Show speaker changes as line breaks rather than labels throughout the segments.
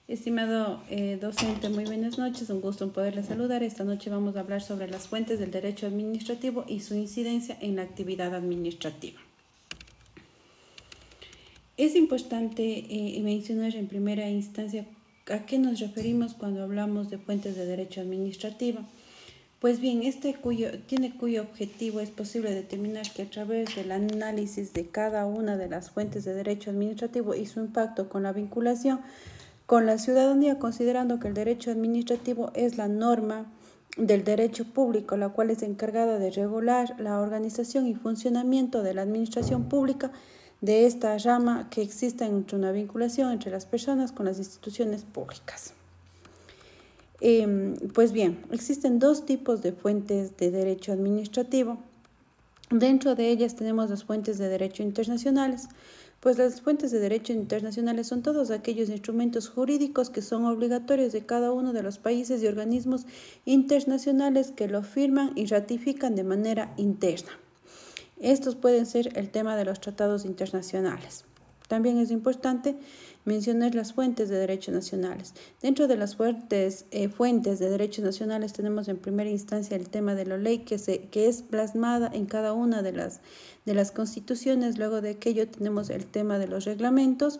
Estimado docente, muy buenas noches, un gusto en poderle saludar. Esta noche vamos a hablar sobre las fuentes del derecho administrativo y su incidencia en la actividad administrativa. Es importante mencionar en primera instancia a qué nos referimos cuando hablamos de fuentes de derecho administrativo. Pues bien, cuyo objetivo es posible determinar que a través del análisis de cada una de las fuentes de derecho administrativo y su impacto con la vinculación con la ciudadanía, considerando que el derecho administrativo es la norma del derecho público, la cual es encargada de regular la organización y funcionamiento de la administración pública de esta rama que exista entre una vinculación entre las personas con las instituciones públicas. Pues bien, existen dos tipos de fuentes de derecho administrativo. Dentro de ellas tenemos las fuentes de derecho internacionales. Pues las fuentes de derecho internacionales son todos aquellos instrumentos jurídicos que son obligatorios de cada uno de los países y organismos internacionales que lo firman y ratifican de manera interna. Estos pueden ser el tema de los tratados internacionales. También es importante mencionar las fuentes de derechos nacionales. Dentro de las fuentes de derechos nacionales tenemos en primera instancia el tema de la ley que es plasmada en cada una de las constituciones. Luego de aquello tenemos el tema de los reglamentos,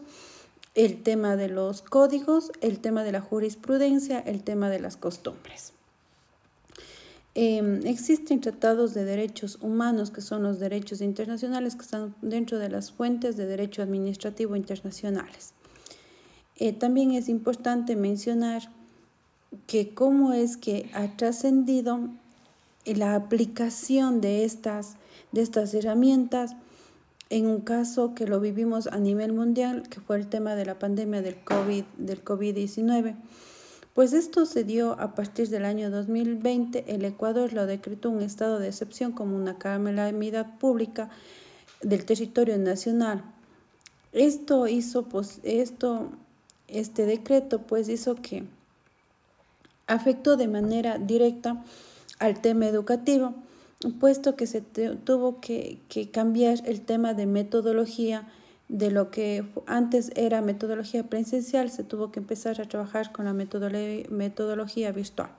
el tema de los códigos, el tema de la jurisprudencia, el tema de las costumbres. Existen tratados de derechos humanos que son los derechos internacionales que están dentro de las fuentes de derecho administrativo internacionales. También es importante mencionar que cómo es que ha trascendido la aplicación de estas herramientas en un caso que lo vivimos a nivel mundial, que fue el tema de la pandemia del COVID-19. Pues esto se dio a partir del año 2020. El Ecuador lo decretó un estado de excepción como una calamidad pública del territorio nacional. Este decreto pues hizo que afectó de manera directa al tema educativo, puesto que se tuvo que cambiar el tema de metodología. De lo que antes era metodología presencial, se tuvo que empezar a trabajar con la metodología virtual.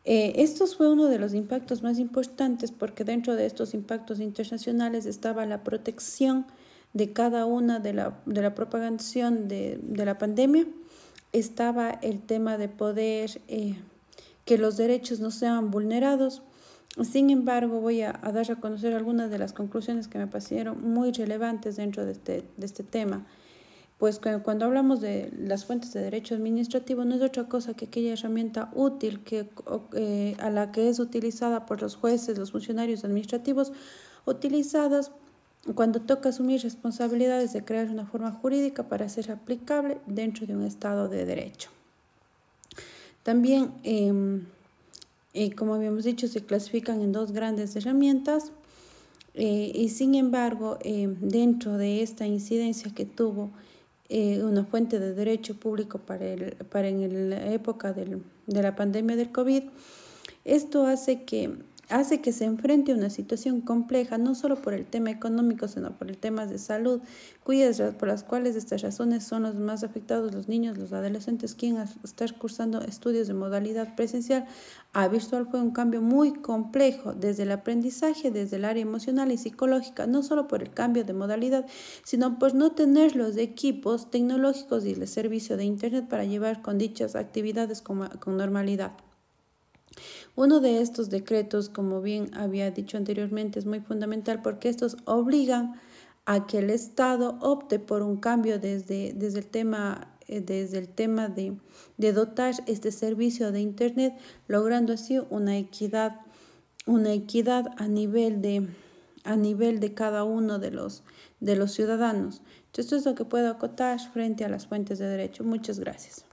Esto fue uno de los impactos más importantes porque dentro de estos impactos internacionales estaba la protección de cada una de la propagación de la pandemia. Estaba el tema de poder que los derechos no sean vulnerados. Sin embargo, voy a dar a conocer algunas de las conclusiones que me parecieron muy relevantes dentro de este tema. Pues cuando hablamos de las fuentes de derecho administrativo, no es otra cosa que aquella herramienta útil a la que es utilizada por los jueces, los funcionarios administrativos, utilizadas cuando toca asumir responsabilidades de crear una forma jurídica para ser aplicable dentro de un Estado de Derecho. También como habíamos dicho, se clasifican en dos grandes herramientas y sin embargo, dentro de esta incidencia que tuvo una fuente de derecho público en la época de la pandemia del COVID, esto hace que se enfrente a una situación compleja, no solo por el tema económico, sino por el tema de salud, por las cuales estas razones son los más afectados los niños, los adolescentes, quienes al estar cursando estudios de modalidad presencial a virtual fue un cambio muy complejo desde el aprendizaje, desde el área emocional y psicológica, no solo por el cambio de modalidad, sino por no tener los equipos tecnológicos y el servicio de Internet para llevar con dichas actividades con normalidad. Uno de estos decretos, como bien había dicho anteriormente, es muy fundamental porque estos obligan a que el Estado opte por un cambio desde el tema de dotar este servicio de Internet, logrando así una equidad a nivel de cada uno de los ciudadanos. Entonces, esto es lo que puedo acotar frente a las fuentes de derecho. Muchas gracias.